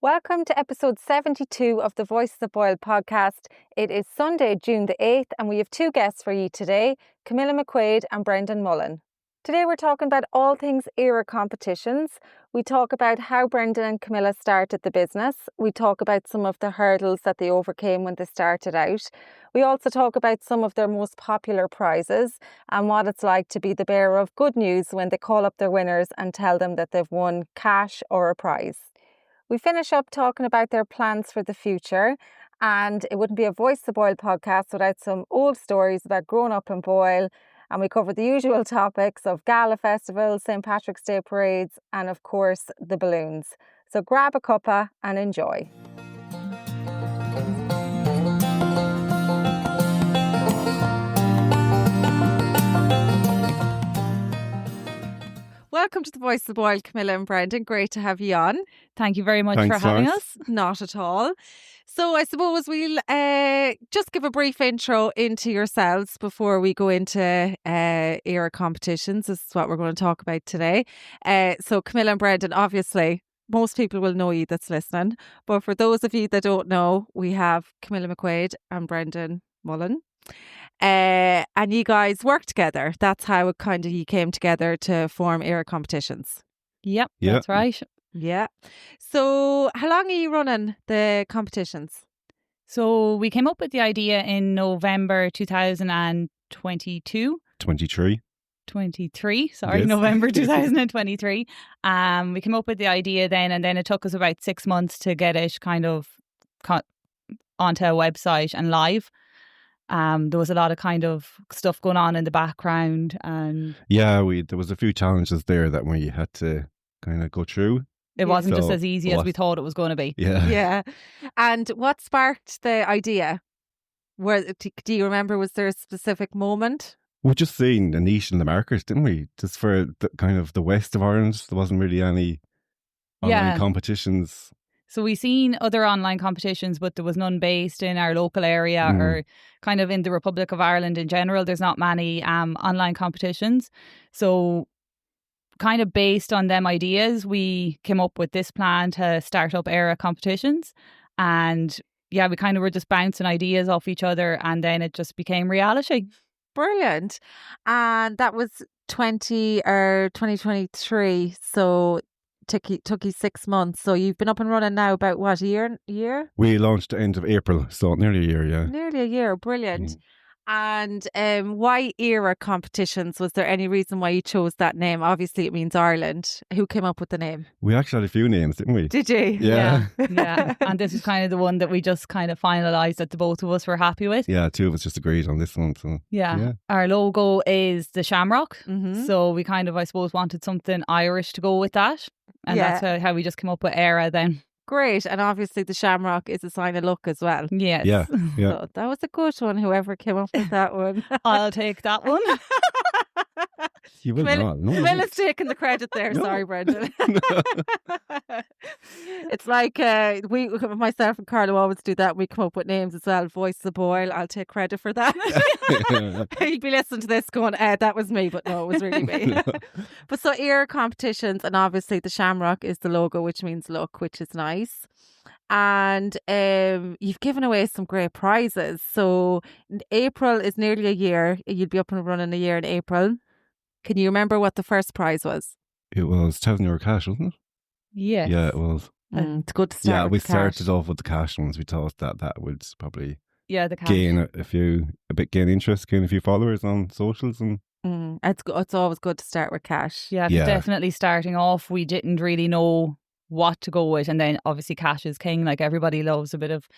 Welcome to episode 72 of the Voices of Boyle podcast. It is Sunday, June the 8th, and we have two guests for you today, Camilla McQuaid and Brendan Mullen. Today we're talking about all things Éire Competitions. We talk about how Brendan and Camilla started the business. We talk about some of the hurdles that they overcame when they started out. We also talk about some of their most popular prizes and what it's like to be the bearer of good news when they call up their winners and tell them that they've won cash or a prize. We finish up talking about their plans for the future, and it wouldn't be a Voices of Boyle podcast without some old stories about growing up in Boyle, and we cover the usual topics of gala festivals, St. Patrick's Day parades, and of course the balloons. So grab a cuppa and enjoy. Welcome to the Voices of Boyle, Camilla and Brendan. Great to have you on. Thank you very much for having us. Not at all. So I suppose we'll just give a brief intro into yourselves before we go into Éire Competitions. This is what we're going to talk about today. So Camilla and Brendan, obviously, most people will know you that's listening. But for those of you that don't know, we have Camilla McQuaid and Brendan Mullen. And you guys work together. That's how it kind of you came together to form Éire Competitions. Yep, that's right. Yeah. So how long are you running the competitions? So we came up with the idea in November 2022. 23. Yes. November 2023. We came up with the idea then, and then it took us about 6 months to get it kind of onto a website and live. There was a lot of kind of stuff going on in the background, and there was a few challenges there that we had to kind of go through. It wasn't just as easy as we thought it was going to be. Yeah. And what sparked the idea? Do you remember, was there a specific moment? We just seen a niche in the market, didn't we? Just for the, kind of the west of Ireland, there wasn't really any online competitions. So we seen other online competitions, but there was none based in our local area or kind of in the Republic of Ireland in general. There's not many online competitions. So kind of based on them ideas, we came up with this plan to start up Éire Competitions. And we kind of were just bouncing ideas off each other, and then it just became reality. Brilliant. And that was 2023. So took you 6 months. So you've been up and running now about what, a year? We launched the end of April, so nearly a year, yeah. Nearly a year, brilliant. And why Éire Competitions? Was there any reason why you chose that name? Obviously it means Ireland. Who came up with the name? We actually had a few names, didn't we? Did you? Yeah. And this is kind of the one that we just kind of finalised that the both of us were happy with. Yeah, two of us just agreed on this one. So Our logo is the shamrock. So we kind of, I suppose, wanted something Irish to go with that. And that's how we just came up with Éire then. Great. And obviously the shamrock is a sign of luck as well. Yes. Yeah. So that was a good one, whoever came up with that one. I'll take that one. You will not. No. Camilla's taking the credit there. No. Sorry, Brendan. It's like we, myself and Carlo, always do that. We come up with names as well. Voices of Boyle. I'll take credit for that. He'd be listening to this going, that was me, but no, it was really me. But so Éire Competitions, and obviously the shamrock is the logo, which means luck, which is nice. And you've given away some great prizes. So April is nearly a year. You'd be up and running a year in April. Can you remember what the first prize was? It was €1,000 cash, wasn't it? Yes. Yeah, it was. It's good to start. Yeah, we started cash. off with the cash ones. We thought that would probably the cash. gain gain interest, gain a few followers on socials, and it's always good to start with cash. Yeah, definitely starting off, we didn't really know what to go with, and then obviously cash is king. Like everybody loves a bit of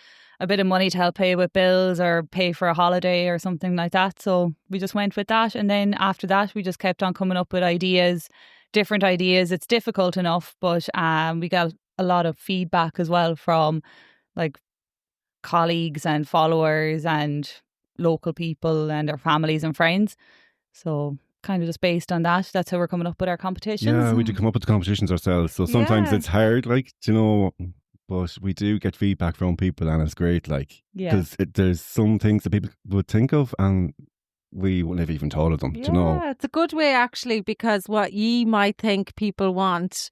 money to help pay with bills or pay for a holiday or something like that. So we just went with that, and then after that we just kept on coming up with different ideas. It's difficult enough, but we got a lot of feedback as well from like colleagues and followers and local people and our families and friends. So kind of just based on that, that's how we're coming up with our competitions. Yeah, we do come up with the competitions ourselves. So sometimes it's hard, but we do get feedback from people, and it's great, because there's some things that people would think of and we wouldn't have even thought of them, Yeah, it's a good way actually, because what you might think people want,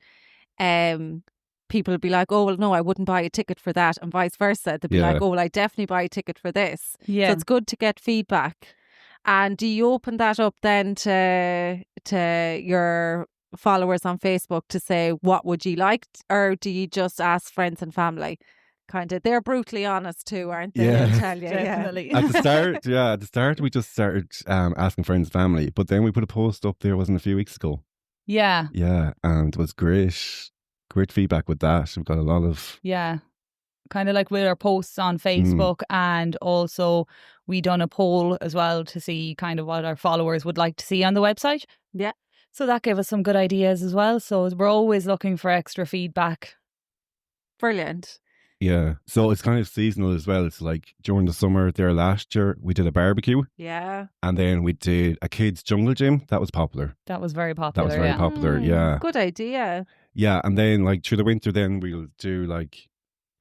people would be like, oh, well, no, I wouldn't buy a ticket for that, and vice versa. They'd be like, oh, well, I definitely buy a ticket for this. Yeah. So it's good to get feedback. And do you open that up then to your followers on Facebook to say, what would you like? Or do you just ask friends and family? Kind of, they're brutally honest too, aren't they? Yeah. I'll tell you. Definitely. At the start, we just started asking friends and family, but then we put a post up there, wasn't a few weeks ago. Yeah. Yeah, and it was great feedback with that. We've got a lot of... Yeah. Kind of like with our posts on Facebook, and also we done a poll as well to see kind of what our followers would like to see on the website. Yeah. So that gave us some good ideas as well. So we're always looking for extra feedback. Brilliant. Yeah, so it's kind of seasonal as well. It's like during the summer there last year, we did a barbecue. Yeah. And then we did a kids' jungle gym. That was popular. That was very popular. That was very popular, yeah. Good idea. Yeah, and then like through the winter then we'll do like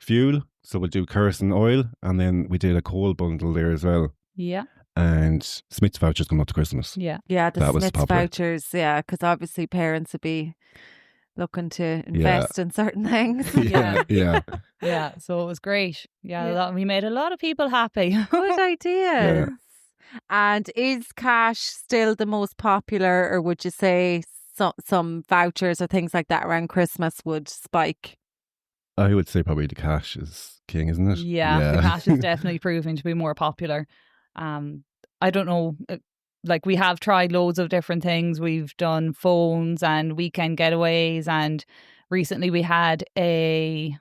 fuel. So we'll do kerosene oil, and then we did a coal bundle there as well. Yeah. And Smith's vouchers coming up to Christmas. Yeah. Yeah, the That was Smith's popular. vouchers, yeah, because obviously parents would be looking to invest in certain things. Yeah. So it was great. Yeah. We made a lot of people happy. Good idea. And is cash still the most popular, or would you say some vouchers or things like that around Christmas would spike? I would say probably the cash is king, isn't it? Yeah, the cash is definitely proving to be more popular. I don't know, like we have tried loads of different things. We've done phones and weekend getaways, and recently we had a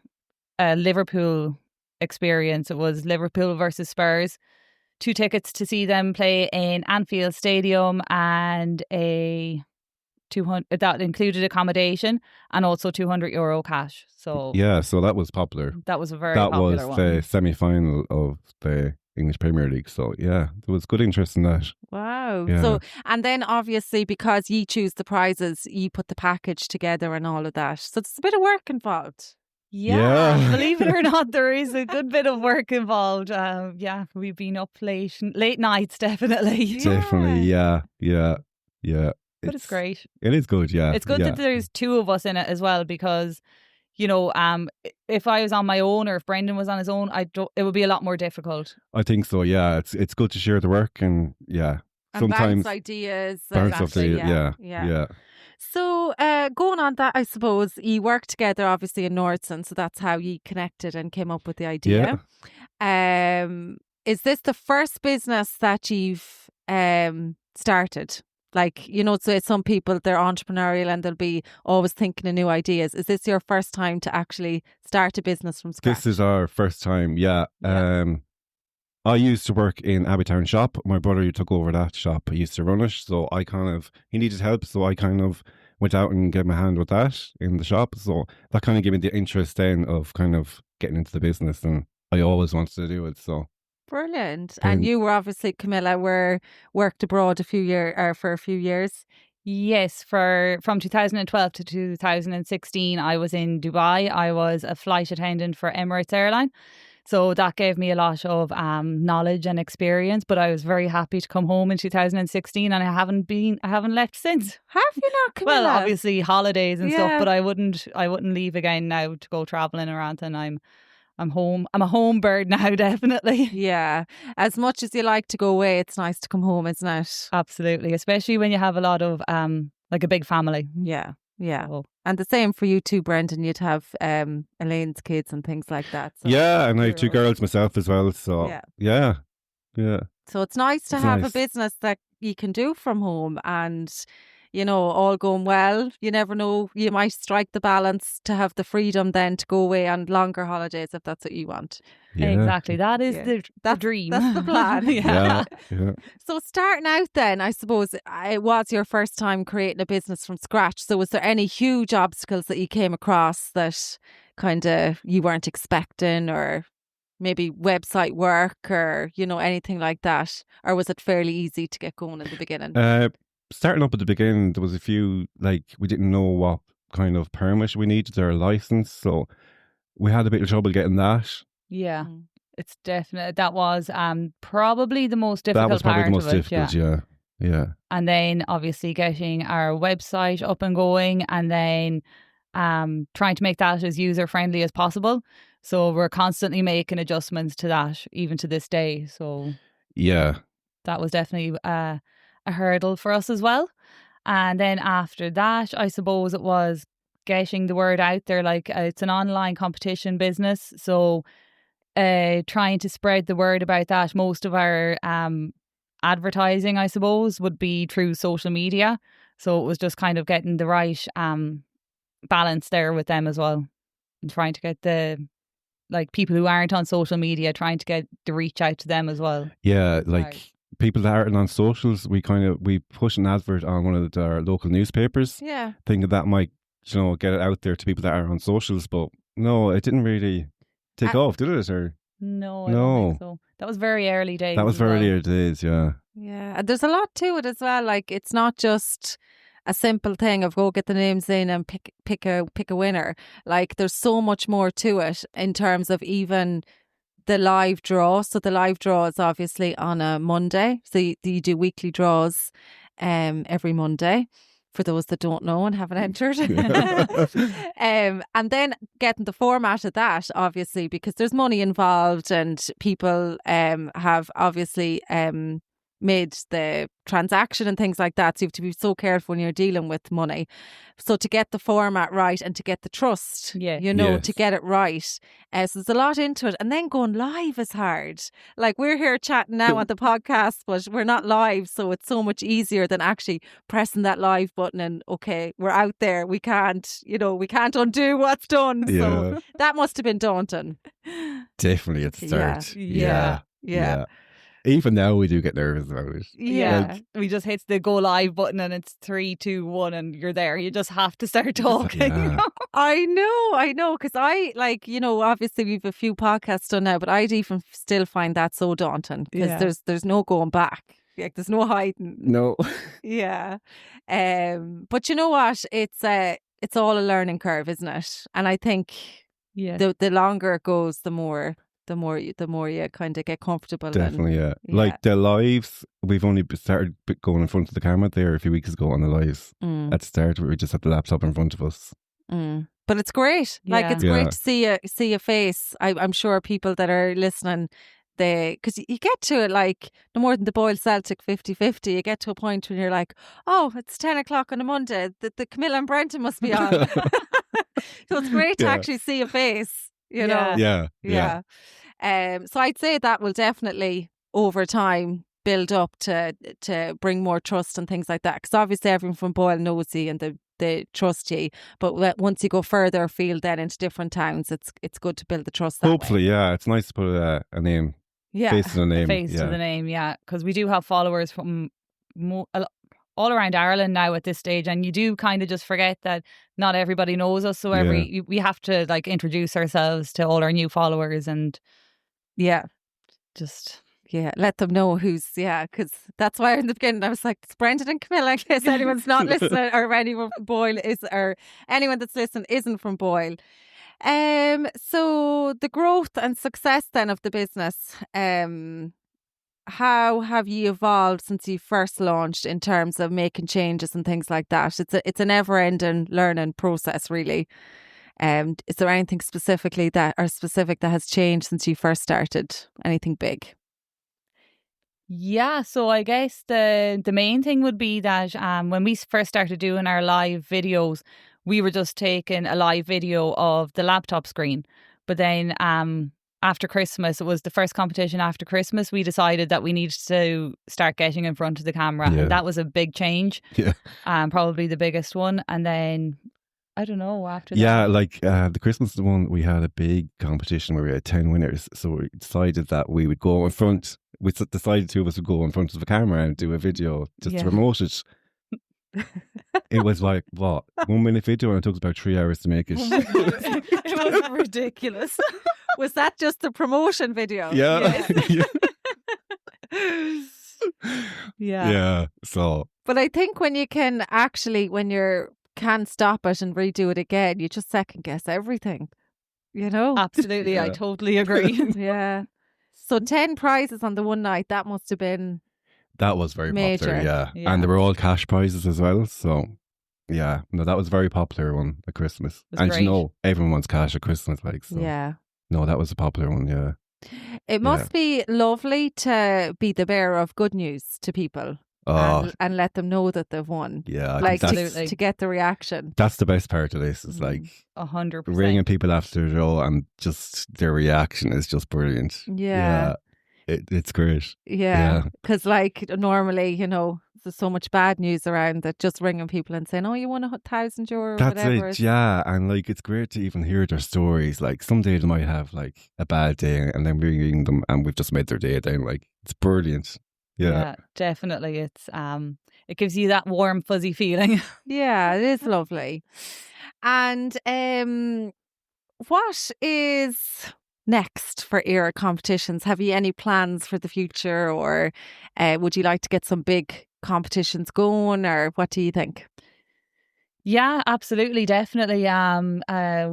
Liverpool experience. It was Liverpool versus Spurs. 2 tickets to see them play in Anfield Stadium, and that included accommodation and also €200 cash. So so that was popular. That was a very popular one. That was the semi-final of the English Premier League. So yeah, there was good interest in that. Wow. Yeah. So, and then obviously because you choose the prizes, you put the package together and all of that. So it's a bit of work involved. Yeah. Believe it or not, there is a good bit of work involved. We've been up late nights, definitely. Definitely, yeah. But it's great. It is good, yeah. It's good that there's 2 of us in it as well, because, you know, if I was on my own, or if Brendan was on his own, it would be a lot more difficult. I think so, yeah. It's good to share the work, and and sometimes bounce ideas. Bounce off yeah. So going on that, I suppose you work together obviously in Nordson, so that's how you connected and came up with the idea. Is this the first business that you've started? Like, you know, so some people, they're entrepreneurial and they'll be always thinking of new ideas. Is this your first time to actually start a business from scratch? This is our first time, yeah. I used to work in Abbeytown shop. My brother took over that shop. He used to run it. So he needed help. So I kind of went out and gave my hand with that in the shop. So that kind of gave me the interest then of kind of getting into the business. And I always wanted to do it. So brilliant. And you were obviously, Camilla, worked abroad for a few years. Yes, from 2012 to 2016, I was in Dubai. I was a flight attendant for Emirates Airline. So that gave me a lot of knowledge and experience. But I was very happy to come home in 2016, and I haven't left since. Have you not, Camilla? Well, obviously holidays and stuff, but I wouldn't leave again now to go travelling or anything. I'm home. I'm a home bird now, definitely. Yeah. As much as you like to go away, it's nice to come home, isn't it? Absolutely. Especially when you have a lot of, like a big family. Yeah. Yeah. So. And the same for you too, Brendan. You'd have Elaine's kids and things like that. So yeah, and I have 2 girls myself as well. So yeah. So it's nice to have a business that you can do from home, and you know, all going well. You never know, you might strike the balance to have the freedom then to go away on longer holidays if that's what you want. Yeah. Exactly. That is the dream. That's the plan. Yeah. So starting out then, I suppose it was your first time creating a business from scratch. So was there any huge obstacles that you came across that kind of you weren't expecting, or maybe website work, or, you know, anything like that? Or was it fairly easy to get going in the beginning? Starting up at the beginning, there was a few, like, we didn't know what kind of permit we needed or a license, so we had a bit of trouble getting that. Yeah, it's definitely, that was probably the most difficult part of it. That was probably the most difficult, yeah. And then obviously getting our website up and going, and then trying to make that as user friendly as possible. So we're constantly making adjustments to that, even to this day. So yeah, that was definitely a hurdle for us as well. And then after that, I suppose it was getting the word out there. Like it's an online competition business, so trying to spread the word about that. Most of our advertising, I suppose, would be through social media. So it was just kind of getting the right balance there with them as well, and trying to get the people who aren't on social media, trying to get the reach out to them as well. Yeah, people that aren't on socials, we push an advert on one of our local newspapers. Yeah. Thinking that might, get it out there to people that are on socials, but no, it didn't really take off, did it? Or no, I don't think so. That was very early days. That was very early days, yeah. Yeah, and there's a lot to it as well. Like it's not just a simple thing of go get the names in and pick a winner. Like there's so much more to it in terms of even the live draw. So the live draw is obviously on a Monday. So you do weekly draws every Monday, for those that don't know and haven't entered. And then getting the format of that, obviously, because there's money involved and people have obviously made the transaction and things like that. So you have to be so careful when you're dealing with money. So to get the format right and to get the trust, to get it right. So there's a lot into it. And then going live is hard. Like we're here chatting now on the podcast, but we're not live. So it's so much easier than actually pressing that live button and okay, we're out there. We can't undo what's done. Yeah. So that must have been daunting. Definitely at the start. Yeah. Even now we do get nervous about it. Yeah. We just hit the go live button and it's 3, 2, 1 and you're there. You just have to start talking. Yeah. I know. Because obviously we've a few podcasts done now, but I'd even still find that so daunting because there's no going back. Like there's no hiding. No. Yeah. But you know what? It's all a learning curve, isn't it? And I think the longer it goes, the more you kind of get comfortable. Definitely, yeah. Like the lives, we've only started going in front of the camera there a few weeks ago on the lives. At the start, where we just had the laptop in front of us. But it's great. Like it's great to see a face. I'm sure people that are listening, because you get to it like no more than the Boyle Celtic 50-50. You get to a point when you're like, oh, it's 10 o'clock on a Monday. The Camilla and Brenton must be on. So it's great to actually see a face. Yeah. So I'd say that will definitely over time build up to bring more trust and things like that, because obviously everyone from Boyle knows you and they trust you, but once you go further afield then into different towns, it's good to build the trust that hopefully way. Yeah, it's nice to put a name, face to the name, to the name, because we do have followers from all around Ireland now at this stage, and you do kind of just forget that not everybody knows us, so we have to like introduce ourselves to all our new followers and let them know because that's why in the beginning I was like, it's Brendan and Camilla, in case anyone's not listening or anyone from Boyle or anyone that's listening isn't from Boyle. So the growth and success then of the business, how have you evolved since you first launched in terms of making changes and things like that? It's a never-ending learning process, really. Is there anything specific that has changed since you first started? Anything big? Yeah, so I guess the main thing would be that when we first started doing our live videos, we were just taking a live video of the laptop screen. But then after Christmas, it was the first competition after Christmas, we decided that we needed to start getting in front of the camera. And that was a big change. Yeah. Probably the biggest one. And then I don't know after that. Yeah, like the Christmas one, we had a big competition where we had 10 winners. So we decided that we would go in front. We decided 2 of us would go in front of the camera and do a video just to promote it. It was like, 1 minute video, and it took about 3 hours to make it. It was ridiculous. Was that just the promotion video? Yeah. Yeah. So. But I think when you can can't stop it and redo it again, you just second guess everything. Absolutely, I totally agree. Yeah. So 10 prizes on the one night, that must have been. That was very major. popular, yeah. And they were all cash prizes as well, so Yeah, no, that was a very popular one at Christmas. was And great. you know, everyone wants cash at Christmas, like, so. Yeah. No, that was a popular one, yeah. It must be lovely to be the bearer of good news to people and let them know that they've won. Yeah, I like think to get the reaction. That's the best part of this, is like 100%. ringing people after the show and just their reaction is just brilliant. Yeah. It's great. Yeah. Because like normally, you know, there's so much bad news around that just ringing people and saying, oh, you won €1,000 or That's whatever. it, yeah. And like, it's great to even hear their stories. Like, someday they might have like a bad day and then we're ringing them and we've just made their day then. Like, it's brilliant. Yeah, definitely. It's it gives you that warm, fuzzy feeling. Yeah, it is lovely. And what is next for Éire Competitions? Have you any plans for the future, or would you like to get some big competitions going, or what do you think? Yeah, absolutely, definitely.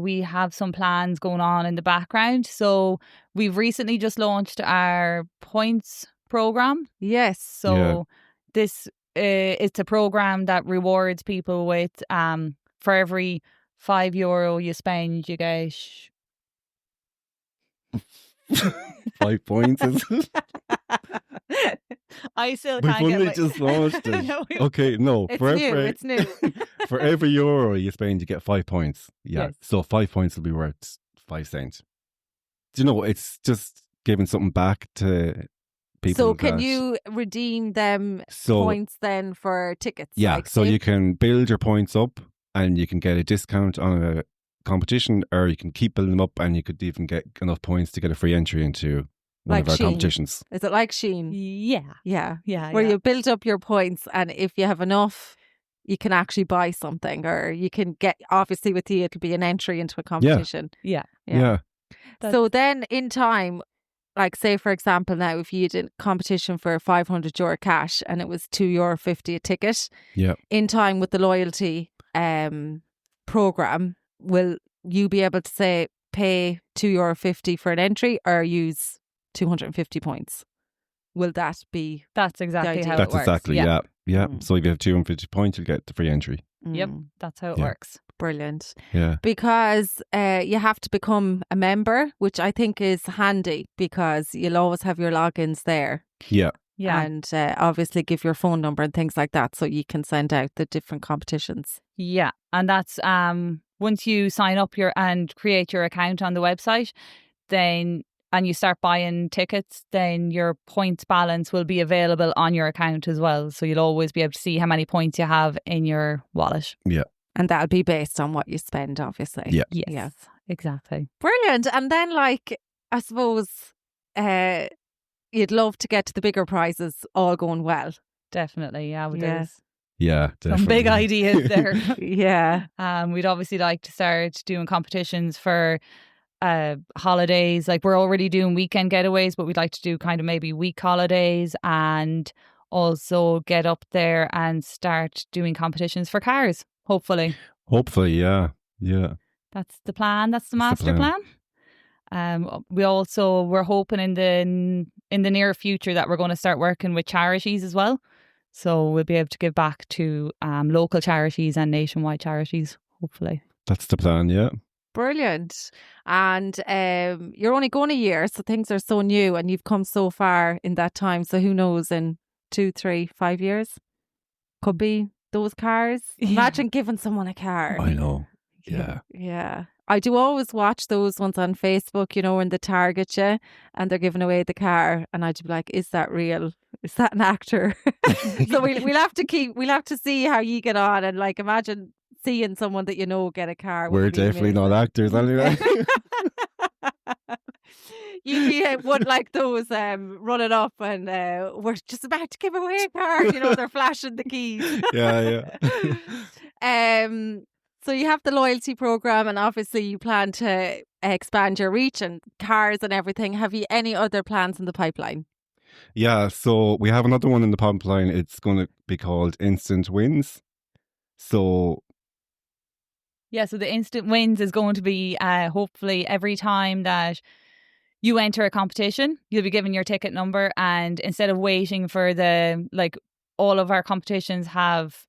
We have some plans going on in the background. So we've recently just launched our points program. Yes. So this it's a program that rewards people with for every €5 you spend, you get 5 points. I still We've can't get only just launched it. No, Okay, no. It's new. For every euro you spend, you get 5 points. Yeah. Yes. So 5 points will be worth 5 cents. Do you know, it's just giving something back to people. So can you redeem them points then for tickets? Yeah. Like, so you can build your points up and you can get a discount on a competition, or you can keep building them up and you could even get enough points to get a free entry into one of our competitions. Is it like Shein? Yeah. Where you build up your points, and if you have enough, you can actually buy something, or you can get, obviously with you, it'll be an entry into a competition. Yeah. So then in time, like say for example now, if you did a competition for €500 cash and it was €2.50 a ticket, in time with the loyalty program, will you be able to say pay €2.50 for an entry or use 250 points? Will that be? That's exactly how it works. That's exactly, yeah. So if you have 250 points, you'll get the free entry. Yep, that's how it works. Brilliant. Yeah. Because you have to become a member, which I think is handy because you'll always have your logins there. Yeah. And obviously give your phone number and things like that so you can send out the different competitions. Yeah. And that's once you sign up and create your account on the website, then and you start buying tickets, then your points balance will be available on your account as well. So you'll always be able to see how many points you have in your wallet. Yeah. And that'll be based on what you spend, obviously. Yeah. Yes, exactly. Brilliant. And then, like, I suppose you'd love to get to the bigger prizes all going well. Definitely, yeah. Yeah, definitely. Some big ideas there. Yeah. We'd obviously like to start doing competitions for holidays. Like we're already doing weekend getaways, but we'd like to do kind of maybe week holidays, and also get up there and start doing competitions for cars. Hopefully, yeah. That's the plan. That's the master plan. We're hoping in the near future that we're going to start working with charities as well. So we'll be able to give back to local charities and nationwide charities, hopefully. That's the plan, yeah. Brilliant. And you're only going a year, so things are so new and you've come so far in that time. So who knows, in 2, 3, 5 years, could be those cars. Imagine giving someone a car. I know. Yeah. Yeah. I do always watch those ones on Facebook, you know, when they target you and they're giving away the car, and I'd be like, is that real? Is that an actor? So we'll have to see how you get on, and like imagine seeing someone that you know get a car. We're definitely not actors anyway. You would like those running up and we're just about to give away a car, you know, they're flashing the keys. Yeah. So you have the loyalty program, and obviously you plan to expand your reach and cars and everything. Have you any other plans in the pipeline? Yeah, so we have another one in the pipeline. It's going to be called Instant Wins. So the Instant Wins is going to be hopefully every time that you enter a competition, you'll be given your ticket number, and instead of waiting for all of our competitions have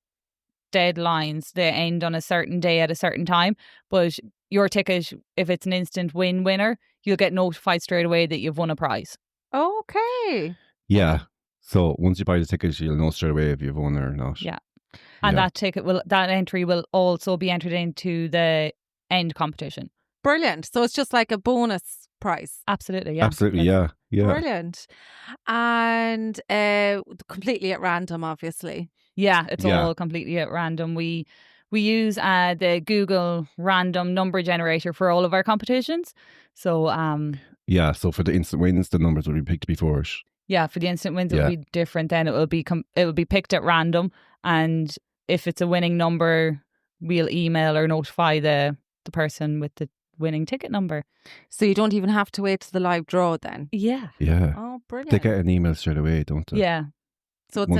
deadlines. They end on a certain day at a certain time. But your ticket, if it's an instant winner, you'll get notified straight away that you've won a prize. Okay. Yeah. So once you buy the ticket, you'll know straight away if you've won or not. Yeah. And that entry will also be entered into the end competition. Brilliant. So it's just like a bonus prize. Absolutely, yeah. Absolutely, yeah. Brilliant. And completely at random, obviously. Yeah, it's all completely at random. We use the Google random number generator for all of our competitions. So so for the instant wins, the numbers will be picked before it. Yeah, for the instant wins, it will be different. Then it will be picked at random, and if it's a winning number, we'll email or notify the person with the winning ticket number. So you don't even have to wait to the live draw then? Yeah. Yeah. Oh, brilliant. They get an email straight away, don't they? Yeah. So it's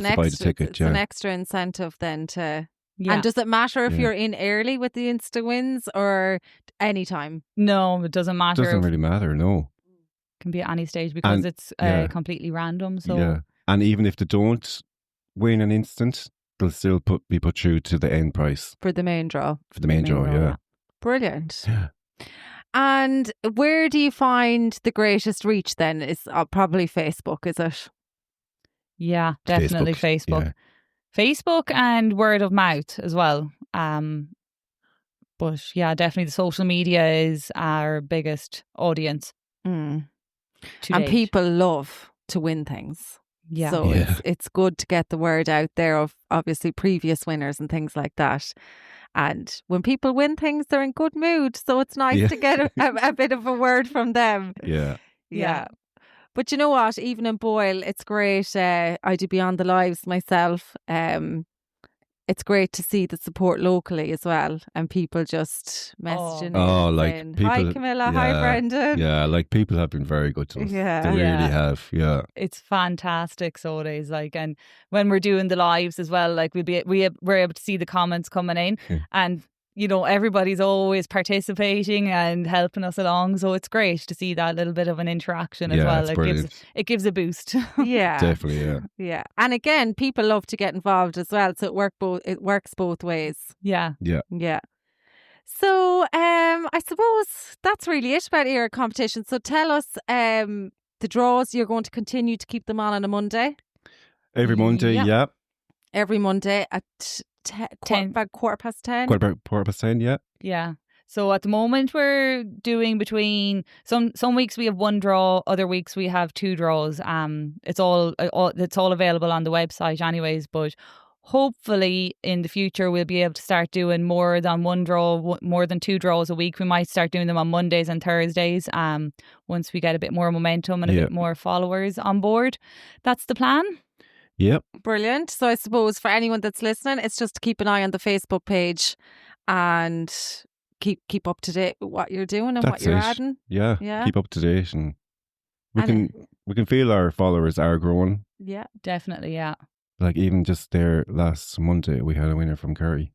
an extra incentive then to... Yeah. And does it matter if you're in early with the Insta wins or any time? No, it doesn't matter. It doesn't really matter, no. It can be at any stage because it's completely random. So yeah. And even if they don't win an instant, they'll still be put through to the end prize. For the main draw. For the main draw, yeah. Brilliant. Yeah. And where do you find the greatest reach then? Is probably Facebook, is it? Yeah, definitely Facebook. Yeah. Facebook and word of mouth as well. But yeah, definitely the social media is our biggest audience. And people love to win things. Yeah. So it's good to get the word out there of obviously previous winners and things like that. And when people win things, they're in good mood. So it's nice to get a bit of a word from them. Yeah. Yeah. But you know what? Even in Boyle, it's great. I do Beyond the Lives myself. It's great to see the support locally as well, and people just messaging. Like people, hi Camilla, hi Brendan. Yeah, like people have been very good to us. Yeah, they really have. Yeah, it's fantastic. So days and when we're doing the lives as well, like we're able to see the comments coming in, and everybody's always participating and helping us along. So it's great to see that little bit of an interaction as well. It gives a boost. Yeah. Definitely, yeah. Yeah. And again, people love to get involved as well. So it works both ways. Yeah. Yeah. Yeah. So I suppose that's really it about Éire Competitions. So tell us the draws. You're going to continue to keep them on a Monday? Every Monday, yeah. Every Monday at 10, about 10:15. Quarter past 10, yeah. Yeah. So at the moment we're doing between some weeks we have one draw, other weeks we have two draws. It's all available on the website anyways, but hopefully in the future we'll be able to start doing more than one draw, more than two draws a week. We might start doing them on Mondays and Thursdays once we get a bit more momentum and a bit more followers on board. That's the plan. Yep. Brilliant. So I suppose for anyone that's listening, it's just to keep an eye on the Facebook page and keep up to date with what you're doing and what you're adding. Yeah. Keep up to date, and we can feel our followers are growing. Yeah, definitely. Yeah. Like even just there last Monday, we had a winner from Kerry.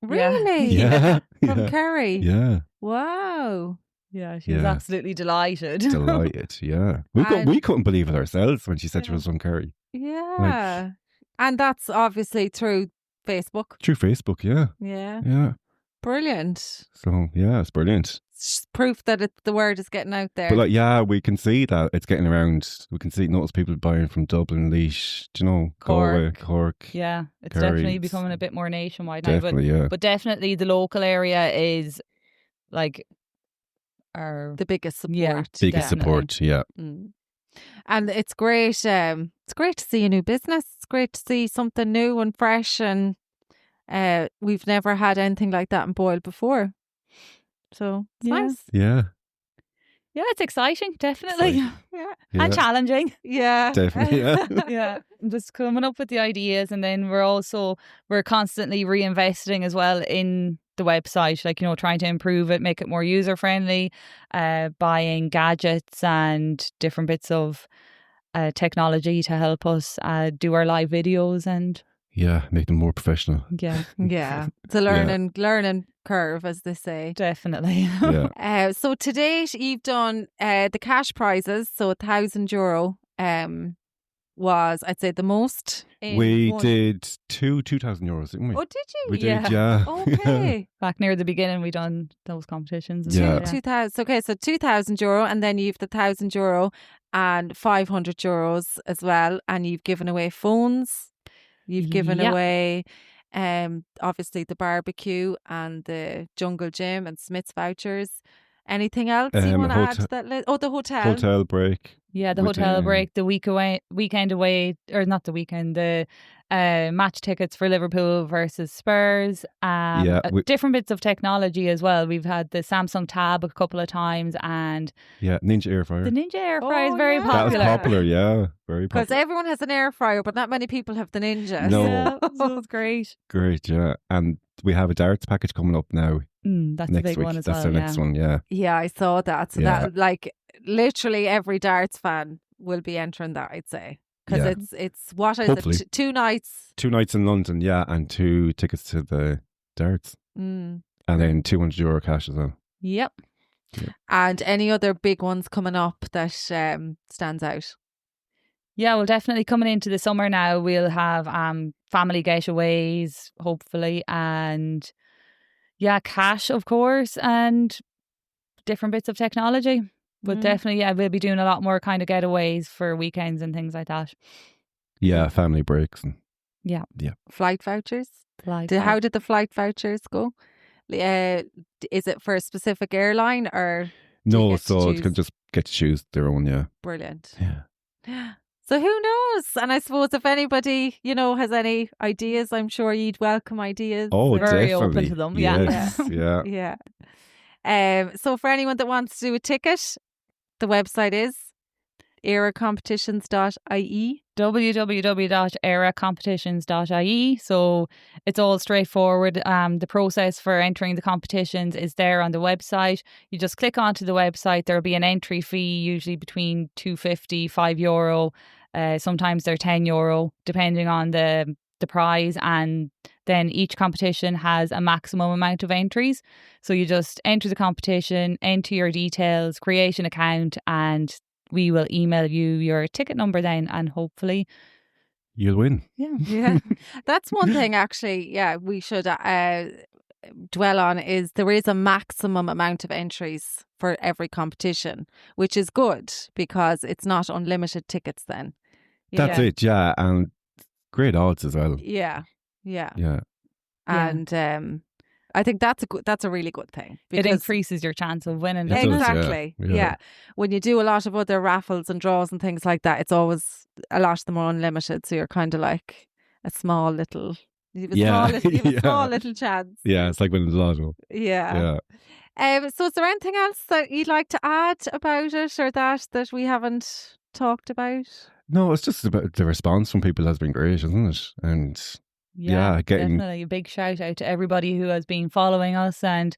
Really? Yeah. From Kerry. Yeah. Wow. Yeah, she was absolutely delighted. Delighted, yeah. We couldn't believe it ourselves when she said she was from Kerry. Yeah. And that's obviously through Facebook. Through Facebook, yeah. Yeah. Yeah. Brilliant. So, yeah, it's brilliant. It's proof that the word is getting out there. But we can see that it's getting around. We can notice people buying from Dublin, Laois, Galway, Cork. Yeah, it's Kerry. Definitely becoming a bit more nationwide definitely, now. But definitely the local area is like the biggest support. Yeah, biggest support, yeah. And it's great. It's great to see a new business. It's great to see something new and fresh, and we've never had anything like that in Boyle before. So it's nice. Yeah. Yeah, it's exciting, definitely. Yeah. And challenging. Yeah. Definitely, yeah. Yeah. Just coming up with the ideas, and then we're constantly reinvesting as well in the website, trying to improve it, make it more user friendly, buying gadgets and different bits of technology to help us do our live videos and make them more professional. Yeah. It's a learning curve, as they say. Definitely. Yeah. So to date, you've done the cash prizes. So €1,000 was, I'd say, the most. We did €2,000, didn't we? Oh, did you? We did, yeah. Okay. Back near the beginning, we done those competitions. Yeah. 2,000. Okay, so €2,000, and then you've the €1,000 and €500 as well, and you've given away phones. You've given away, obviously the barbecue and the jungle gym and Smith's vouchers. Anything else you want to add to that list? Oh, the hotel. Hotel break. Yeah, the hotel break, the weekend away, or not the weekend, the match tickets for Liverpool versus Spurs. Different bits of technology as well. We've had the Samsung Tab a couple of times, and Ninja air fryer. The Ninja air fryer is very popular. That was popular, yeah, very popular. Because everyone has an air fryer, but not many people have the Ninja. No, so it's great. Great, yeah, and we have a darts package coming up now. That's a big one as well. That's the next one, yeah. Yeah, I saw that. So that, like, literally every darts fan will be entering that, I'd say. Because it's what is Hopefully. it? 2 nights? 2 nights in London, yeah, and 2 tickets to the darts. And then €200 cash as well. Yep. And any other big ones coming up that stands out? Yeah, well, definitely coming into the summer now, we'll have family getaways, hopefully, and cash, of course, and different bits of technology. But definitely, we'll be doing a lot more kind of getaways for weekends and things like that. Yeah, family breaks. And Flight vouchers? How did the flight vouchers go? Is it for a specific airline or? No, so you can just get to choose their own, Brilliant. Yeah. So who knows? And I suppose if anybody, has any ideas, I'm sure you'd welcome ideas. Oh, very definitely. open to them. Yes, yeah. So for anyone that wants to do a ticket, the website is eirecompetitions.ie. www.eirecompetitions.ie. So it's all straightforward. The process for entering the competitions is there on the website. You just click onto the website. There'll be an entry fee, usually between €2.50, €5. Sometimes they're €10, depending on the prize, and then each competition has a maximum amount of entries. So you just enter the competition, enter your details, create an account, and we will email you your ticket number then, and hopefully you'll win. Yeah. That's one thing actually, we should dwell on, is there is a maximum amount of entries for every competition, which is good because it's not unlimited tickets then. That's it, and great odds as well. Yeah. And I think that's a really good thing. It increases your chance of winning. Exactly. Yeah. When you do a lot of other raffles and draws and things like that, it's always a lot of them are unlimited. So you're kind of like a small little, you have a small little chance. Yeah, it's like winning the lotto. Yeah. So is there anything else that you'd like to add about it, or that we haven't talked about? No, it's just about the response from people has been great, isn't it? And definitely a big shout out to everybody who has been following us and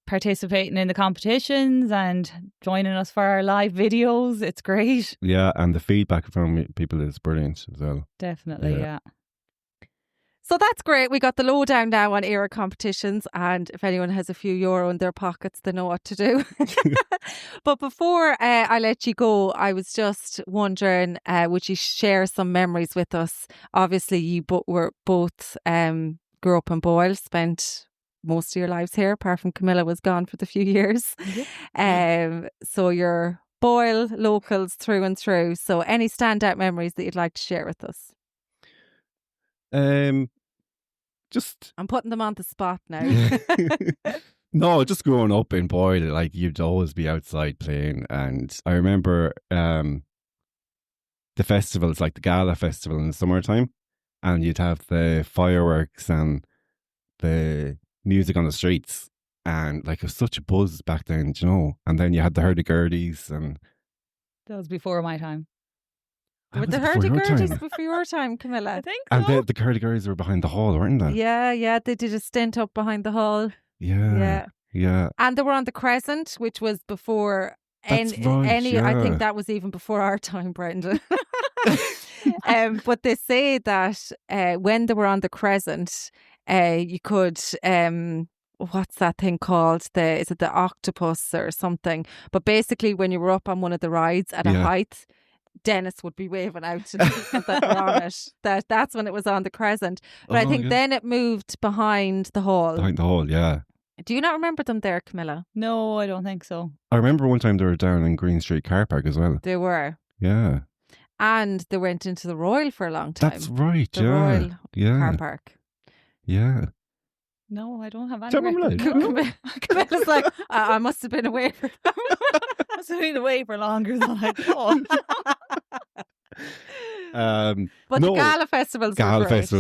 participating in the competitions and joining us for our live videos. It's great. Yeah, and the feedback from people is brilliant as well. Definitely, yeah. So that's great. We got the lowdown now on Éire Competitions, and if anyone has a few euro in their pockets, they know what to do. But before I let you go, I was just wondering, would you share some memories with us? Obviously, you were both grew up in Boyle, spent most of your lives here, apart from Camilla was gone for the few years. So you're Boyle locals through and through. So any standout memories that you'd like to share with us? I'm putting them on the spot now. No, just growing up in Boyle, like you'd always be outside playing, and I remember the festivals, like the gala festival in the summertime, and you'd have the fireworks and the music on the streets, and like it was such a buzz back then, and then you had the hurdy-gurdies, and that was before my time. Were the hurdy-gurdies before your time, Camilla? I think so. And the hurdy-gurdies were behind the hall, weren't they? Yeah, they did a stint up behind the hall. Yeah. And they were on the Crescent, which was before I think that was even before our time, Brendan. But they say that when they were on the Crescent, you could what's that thing called? Is it the octopus or something? But basically, when you were up on one of the rides at a height, Dennis would be waving out to the people that were on it. That's when it was on the Crescent. But I think then it moved behind the hall. Behind the hall, yeah. Do you not remember them there, Camilla? No, I don't think so. I remember one time they were down in Green Street car park as well. They were. Yeah. And they went into the Royal for a long time. That's right, the Royal car park. Yeah. No, I don't have any. Do you remember that? Camilla's like, I must have been away for I must have been away for longer than I thought. But the Gala festivals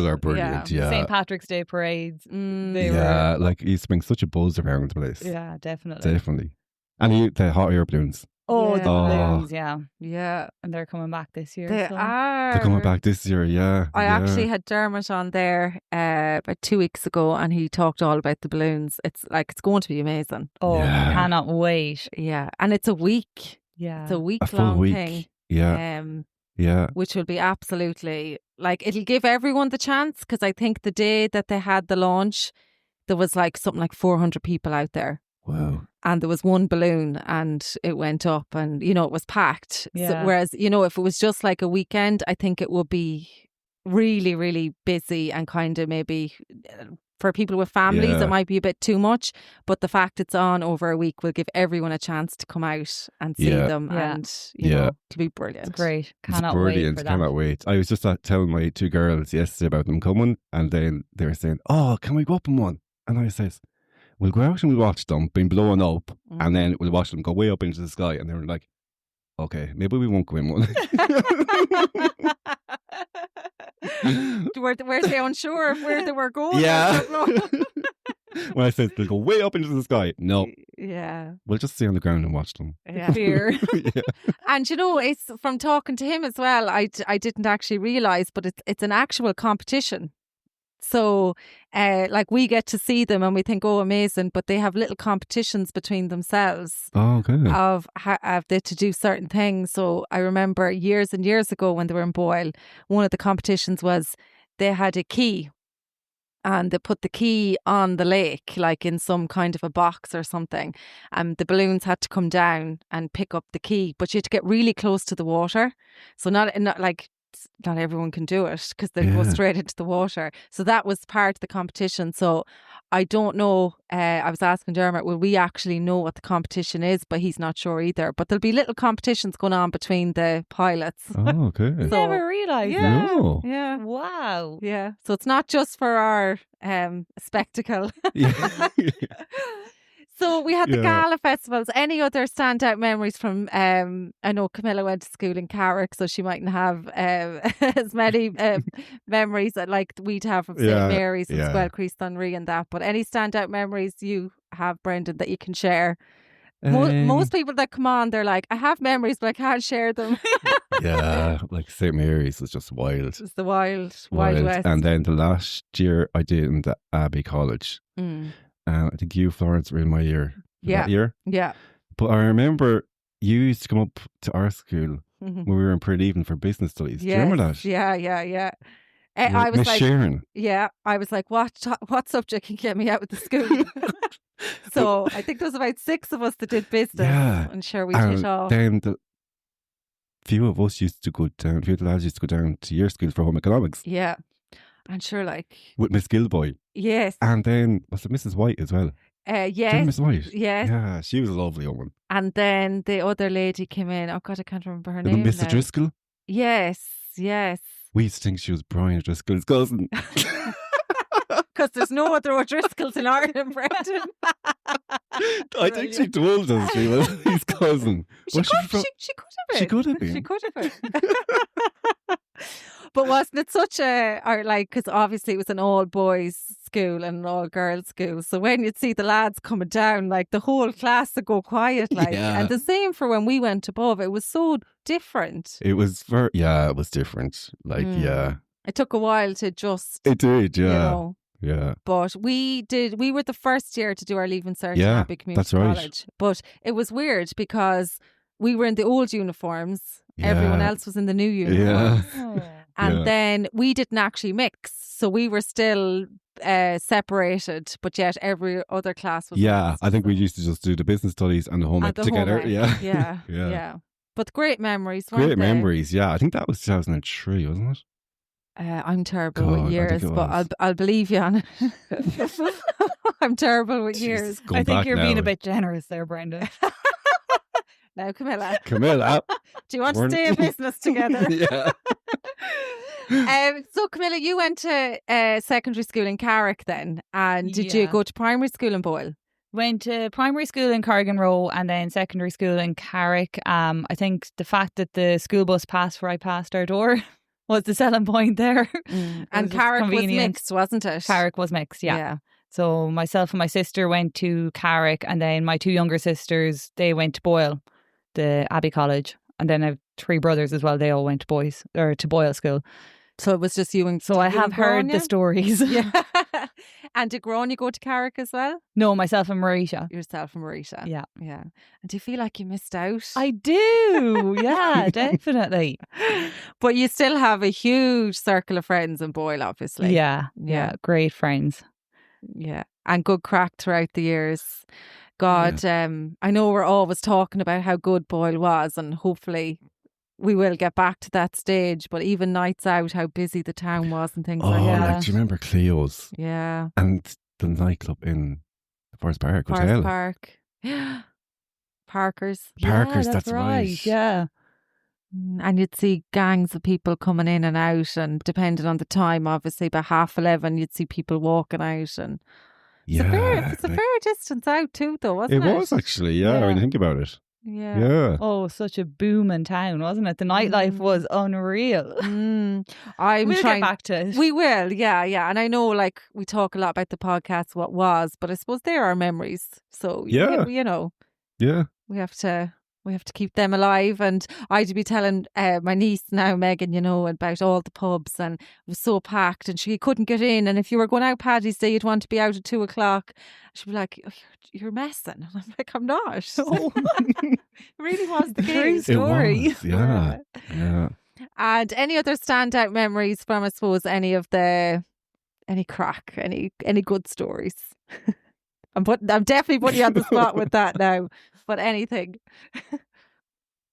are brilliant, yeah. St. Patrick's Day parades. They were like, it used to bring such a buzz around the place. Yeah, definitely. Definitely. And the hot air balloons. Oh, the balloons, yeah. Yeah. And they're coming back this year. They are. They're coming back this year, yeah. I actually had Dermot on there about 2 weeks ago, and he talked all about the balloons. It's going to be amazing. Oh, I cannot wait. Yeah. And it's a week. Yeah. It's a week-long thing. Yeah. Yeah. Which will be absolutely, like, it'll give everyone the chance, because I think the day that they had the launch, there was like something like 400 people out there. Wow. And there was one balloon and it went up and, it was packed. Yeah. So, whereas, if it was just like a weekend, I think it would be really, really busy and kind of maybe for people with families, it might be a bit too much. But the fact it's on over a week will give everyone a chance to come out and see them and, to be brilliant. It's great. Cannot brilliant. Wait for that. Cannot wait. I was just telling my 2 girls yesterday about them coming, and then they were saying, "Oh, can we go up in one?" And I says, "We'll go out and we'll watch them being blown up, and then we'll watch them go way up into the sky." And they were like, "Okay, maybe we won't go in one." Were they unsure of where they were going? Yeah. When I said they'll go way up into the sky, no. Yeah. We'll just stay on the ground and watch them. Yeah. Fear. Yeah. And it's from talking to him as well, I didn't actually realise, but it's an actual competition. So, like, we get to see them and we think, oh, amazing, but they have little competitions between themselves. Oh, okay. Of they to do certain things. So I remember years and years ago when they were in Boyle, one of the competitions was they had a key. And they put the key on the lake, like in some kind of a box or something. And the balloons had to come down and pick up the key. But you had to get really close to the water. So not everyone can do it because they go straight into the water. So that was part of the competition. So I don't know. I was asking Dermot, will we actually know what the competition is? But he's not sure either. But there'll be little competitions going on between the pilots. Oh, okay. So, never realised. Yeah. No. Yeah. Wow. Yeah. So it's not just for our spectacle. Yeah. So we had the Gala festivals. Any other standout memories from, I know Camilla went to school in Carrick, so she mightn't have as many memories that like we'd have from St. Mary's and Squel Crease Dunree and that. But any standout memories you have, Brendan, that you can share? Most people that come on, they're like, I have memories, but I can't share them. Yeah, like St. Mary's was just wild. It's the wild west. And then the last year I did in the Abbey College. I think you, Florence, were in my year. That year. Yeah. But I remember you used to come up to our school when we were in pre-leaving for business studies. Do you remember that? Yeah. I was Miss like, Sharon. Yeah, I was like, what subject can get me out of the school? So I think there was about 6 of us that did business. Yeah. And sure, we hit off. Then the few of us used to go down, a few of the lads used to go down to your school for home economics. Yeah. And sure, like... with Miss Gilboy. Yes. And then, was it Mrs. White as well? Yes. Miss White? Yes. Yeah, she was a lovely woman. And then the other lady came in. Oh, God, I can't remember her name. Mr. Driscoll? Yes. We used to think she was Brian Driscoll's cousin. Because there's no other O'Driscolls in Ireland, Brendan. I think she told us she was his cousin. She could have been. She could have been. She could have been. But wasn't it such because obviously it was an all boys school and an all girls school. So when you'd see the lads coming down, like the whole class would go quiet. And the same for when we went above. It was so different. It was it was different. It took a while to just. It did, yeah. Yeah. But we were the first year to do our Leaving Cert at Abbey Community College. But it was weird because we were in the old uniforms. Yeah. Everyone else was in the new uniforms. Yeah. And then we didn't actually mix. So we were still separated, but yet every other class was mixed. I think we used to just do the business studies and the home ec together. Yeah. But but great memories, weren't Great they? memories, yeah. I think that was 2003, wasn't it? I'm terrible with years, but I'll believe you on it. I'm terrible with years. I think you're being a bit generous there, Brenda. Now, Camilla. Do you want to stay in business together? Yeah. So, Camilla, you went to secondary school in Carrick then, and did you go to primary school in Boyle? Went to primary school in Corrigan Row and then secondary school in Carrick. I think the fact that the school bus passed where I passed our door was the selling point there. And Carrick was mixed, wasn't it? Carrick was mixed, yeah. So myself and my sister went to Carrick, and then my two younger sisters, they went to Boyle, the Abbey College. And then I have 3 brothers as well. They all went to Boyle School. So it was just you and... So I have heard the stories. Yeah. And did Grania go to Carrick as well? No, myself and Marisha. Yourself and Marisha. Yeah. Yeah. And do you feel like you missed out? I do. Yeah, definitely. But you still have a huge circle of friends in Boyle, obviously. Yeah. Great friends. Yeah. And good crack throughout the years. God, I know we're always talking about how good Boyle was, and hopefully we will get back to that stage, but even nights out, how busy the town was and things like that. Like, do you remember Cleo's? Yeah. And the nightclub in the Forest Park Hotel. Forest Park. Yeah. Parker's. Parker's, that's right. Yeah. And you'd see gangs of people coming in and out, and depending on the time, obviously, by 11:30, you'd see people walking out, and it's a fair distance out too, though, wasn't it? It was actually, yeah. When you think about it. Yeah. Oh, such a booming town, wasn't it? The nightlife was unreal. We'll get back to it. We will, yeah. And I know, like, we talk a lot about the podcast, what was, but I suppose they're our memories. So, you know, we have to keep them alive. And I'd be telling my niece now, Megan, you know, about all the pubs, and it was so packed and she couldn't get in. And if you were going out Paddy's Day, you'd want to be out at 2:00. She'd be like, oh, you're messing. And I'm like, I'm not. Oh. It really was the case. Story. It was, yeah. And any other standout memories from, I suppose, any crack, any good stories? I'm definitely putting you on the spot with that now. But anything.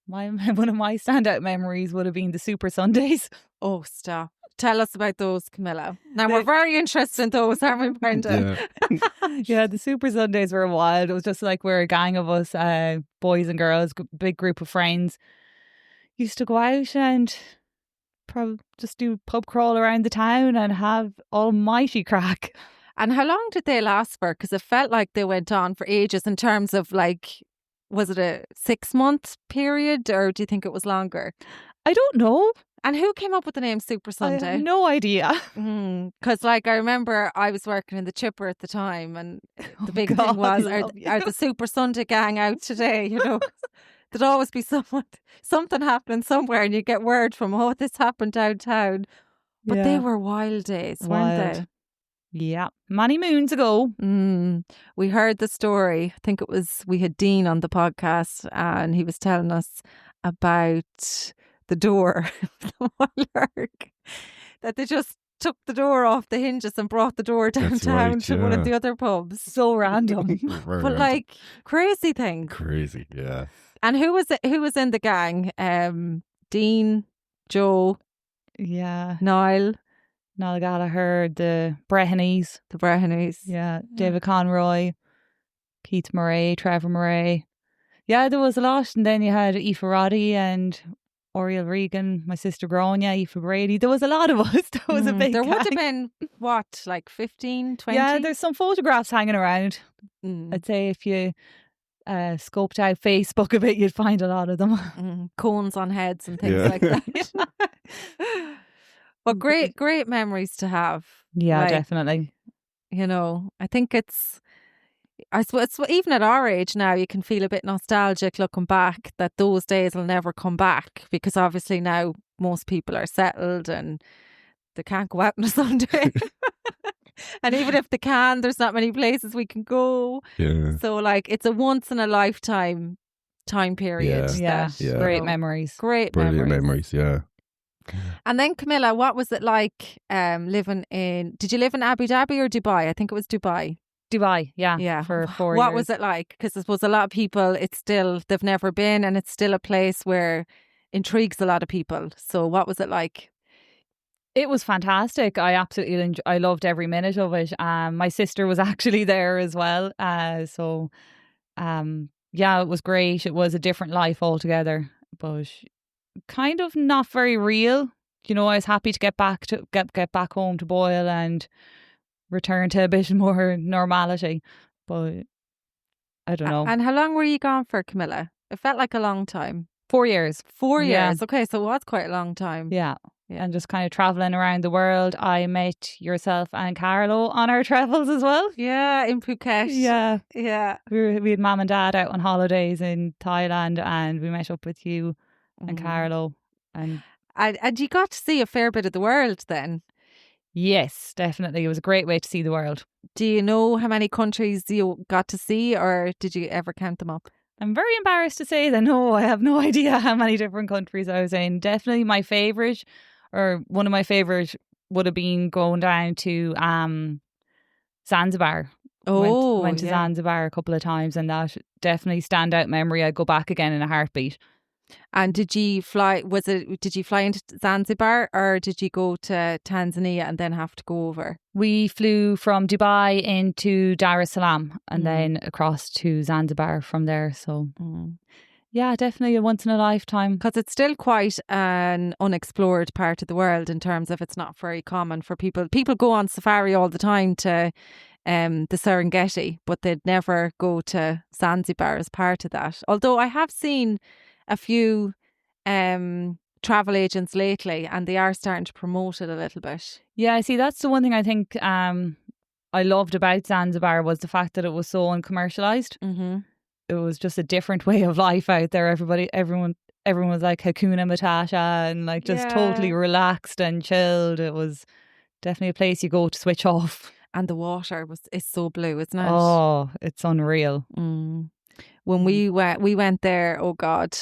One of my standout memories would have been the Super Sundays. Oh, stop. Tell us about those, Camilla. Now, we're very interested in those, aren't we, Brenda? Yeah, the Super Sundays were wild. It was just like we're a gang of us, boys and girls, big group of friends. Used to go out and probably just do pub crawl around the town and have almighty crack. And how long did they last for? Because it felt like they went on for ages in terms of, like, was it a 6-month period, or do you think it was longer? I don't know. And who came up with the name Super Sunday? I have no idea. Because, like, I remember I was working in the chipper at the time, and the big thing was, are the Super Sunday gang out today? You know, there'd always be something happening somewhere, and you get word from, oh, this happened downtown. But they were wild days, weren't they? Yeah, many moons ago. We heard the story. I think we had Dean on the podcast, and he was telling us about the door of the Mullen, that they just took the door off the hinges and brought the door downtown to one of the other pubs. So random. But like, crazy thing. Crazy, yeah. And who was in the gang? Dean, Joe, Niall Gallagher, the Brehonys. Yeah, David Conroy, Keith Murray, Trevor Murray. Yeah, there was a lot. And then you had Aoife Roddy and Oriel Regan, my sister Grania, Aoife Brady. There was a lot of us. There was a big There gang. would have been, what, like 15, 20? Yeah, there's some photographs hanging around. I'd say if you scoped out Facebook a bit, you'd find a lot of them. Cones on heads and things like that. But great memories to have. Yeah, like, definitely. You know, I think I suppose even at our age now, you can feel a bit nostalgic looking back that those days will never come back, because obviously now most people are settled and they can't go out on a Sunday. And even if they can, there's not many places we can go. Yeah. So like, it's a once in a lifetime time period. Yeah. Great memories. Brilliant memories, yeah. And then, Camilla, what was it like living in... Did you live in Abu Dhabi or Dubai? I think it was Dubai. Dubai, yeah. For 4 years. What was it like? Because I suppose a lot of people, they've never been, and it's still a place where intrigues a lot of people. So what was it like? It was fantastic. I absolutely I loved every minute of it. My sister was actually there as well. Yeah, it was great. It was a different life altogether, but kind of not very real. You know, I was happy to get back home to Boyle and return to a bit more normality. But I don't know. And how long were you gone for, Camilla? It felt like a long time. 4 years. 4 years. Okay, so it was quite a long time. Yeah. And just kind of travelling around the world. I met yourself and Carlo on our travels as well. Yeah, in Phuket. Yeah. We had mum and dad out on holidays in Thailand, and we met up with you and Carlo. And you got to see a fair bit of the world then? Yes, definitely. It was a great way to see the world. Do you know how many countries you got to see, or did you ever count them up? I'm very embarrassed to say that no, I have no idea how many different countries I was in. Definitely my favourite, or one of my favourite, would have been going down to Zanzibar. Went to Zanzibar a couple of times, and that definitely standout memory. I'd go back again in a heartbeat. And did you fly? Did you fly into Zanzibar, or did you go to Tanzania and then have to go over? We flew from Dubai into Dar es Salaam and then across to Zanzibar from there. So yeah, definitely a once in a lifetime. Because it's still quite an unexplored part of the world in terms of it's not very common for people. People go on safari all the time to the Serengeti, but they'd never go to Zanzibar as part of that. Although I have seen a few travel agents lately, and they are starting to promote it a little bit. Yeah, see, that's the one thing I think I loved about Zanzibar was the fact that it was so uncommercialised. Mm-hmm. It was just a different way of life out there. Everyone was like Hakuna Matata and like just totally relaxed and chilled. It was definitely a place you go to switch off. And the water is so blue, isn't it? Oh, it's unreal. When we went there, oh God,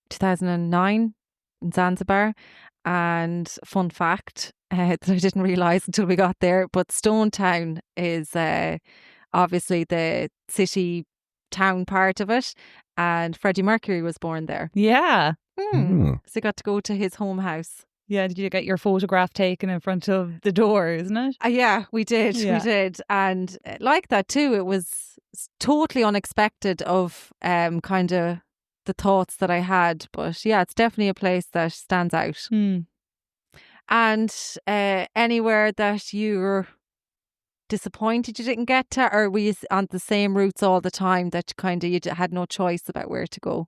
2009 in Zanzibar. And fun fact that I didn't realise until we got there, but Stone Town is obviously the city town part of it, and Freddie Mercury was born there. Yeah. So I got to go to his home house. Yeah, did you get your photograph taken in front of the door, isn't it? Yeah, we did. Yeah. We did. And like that too, it was totally unexpected of kind of the thoughts that I had. But yeah, it's definitely a place that stands out. And anywhere that you're disappointed you didn't get to, or were you on the same routes all the time that kind of you had no choice about where to go?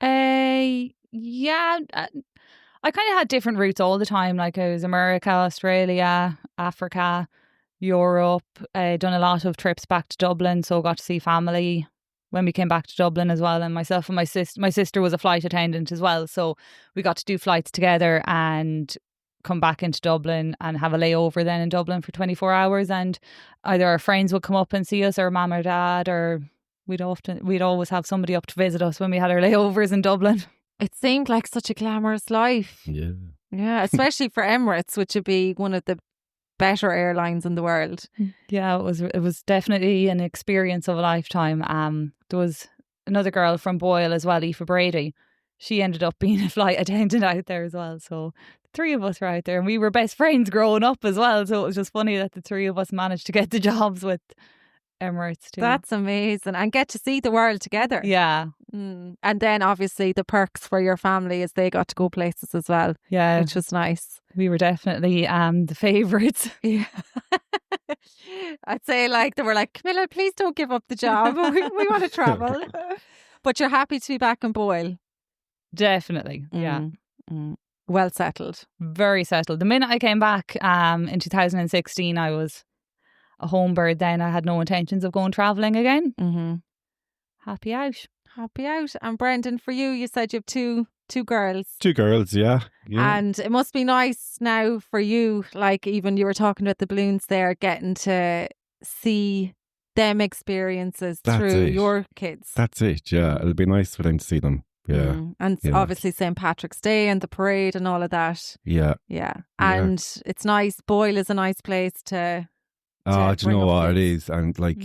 Yeah, I kind of had different routes all the time. Like I was America, Australia, Africa, Europe. Done a lot of trips back to Dublin, so got to see family when we came back to Dublin as well. And myself and my sister was a flight attendant as well, so we got to do flights together and come back into Dublin and have a layover then in Dublin for 24 hours. And either our friends would come up and see us, or mum or dad, or we'd always have somebody up to visit us when we had our layovers in Dublin. It seemed like such a glamorous life. Yeah. Yeah, especially for Emirates, which would be one of the better airlines in the world. Yeah, it was definitely an experience of a lifetime. There was another girl from Boyle as well, Aoife Brady. She ended up being a flight attendant out there as well. So the three of us were out there, and we were best friends growing up as well. So it was just funny that the three of us managed to get the jobs with Emirates too. That's amazing. And get to see the world together. Yeah. And then obviously the perks for your family is they got to go places as well. Yeah. Which was nice. We were definitely the favourites. Yeah. I'd say like they were like, Camilla, please don't give up the job. We want to travel. But you're happy to be back in Boyle. Definitely. Yeah. Well settled. Very settled. The minute I came back in 2016, I was a home bird then. I had no intentions of going travelling again. Happy out. And Brendan, for you, you said you have two girls. 2 girls, yeah. And it must be nice now for you, like even you were talking about the balloons there, getting to see them experiences through your kids. That's it, yeah. It'll be nice for them to see them. Yeah. And obviously St. Patrick's Day and the parade and all of that. Yeah. And it's nice. Boyle is a nice place to Oh, do you bring know up what it kids. is? And like,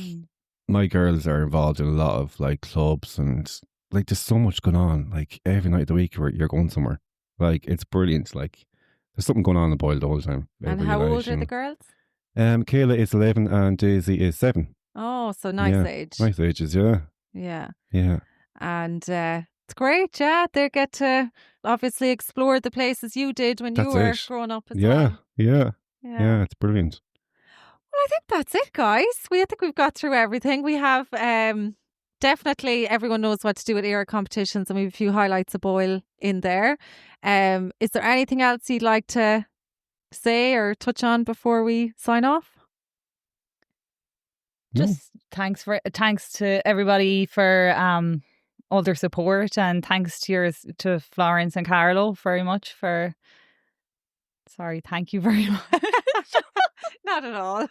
my girls are involved in a lot of like clubs, and like there's so much going on. Like every night of the week, you're going somewhere. Like it's brilliant. Like there's something going on in Boyle the whole time. And every how night, old are the girls? Kayla is 11 and Daisy is 7. Oh, so nice age. Nice ages, yeah. Yeah. Yeah. And it's great, yeah. They get to obviously explore the places you did when you were growing up as well. Yeah, it's brilliant. Well, I think that's it, guys. I think we've got through everything. We have definitely everyone knows what to do with Éire Competitions, and we have a few highlights of Boyle in there. Is there anything else you'd like to say or touch on before we sign off? Just thanks to everybody for all their support, and thanks to Florence and Carlo very much for. Sorry, thank you very much. Not at all.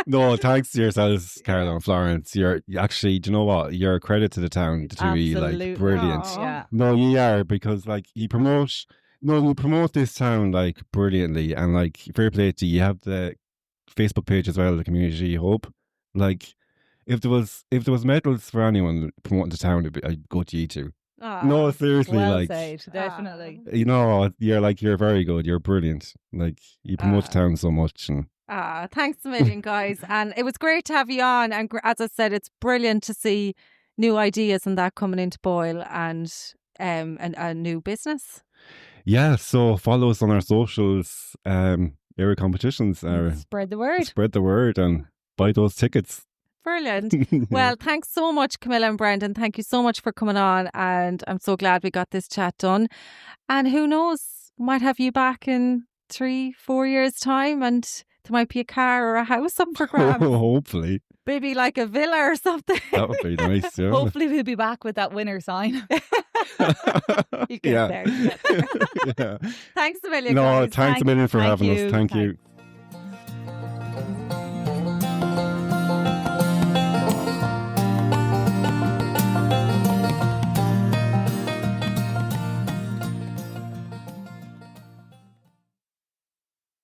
No, thanks to yourselves, Carlo and Florence. You're actually, do you know what? You're a credit to the town to be like brilliant. Yeah. No, you are, because like you promote this town like brilliantly, and like fair play to you. You have the Facebook page as well, the Community Hope. Like if there was medals for anyone promoting the town, I'd go to you two. No, seriously, well like said, definitely. You know, you're very good. You're brilliant. Like you promote the town so much. And thanks a million, guys. And it was great to have you on. And as I said, it's brilliant to see new ideas and that coming into Boyle, and a new business. Yeah, so follow us on our socials, Éire Competitions. Spread the word. Spread the word and buy those tickets. Brilliant. Well, thanks so much, Camilla and Brendan. Thank you so much for coming on, and I'm so glad we got this chat done. And who knows, might have you back in 3-4 years' time, and there might be a car or a house up for grabs. Hopefully. Maybe like a villa or something. That would be nice, yeah. Hopefully we'll be back with that winner sign. You get there. Yeah. Thanks a million, No, guys. thanks a million for having us. Thank you.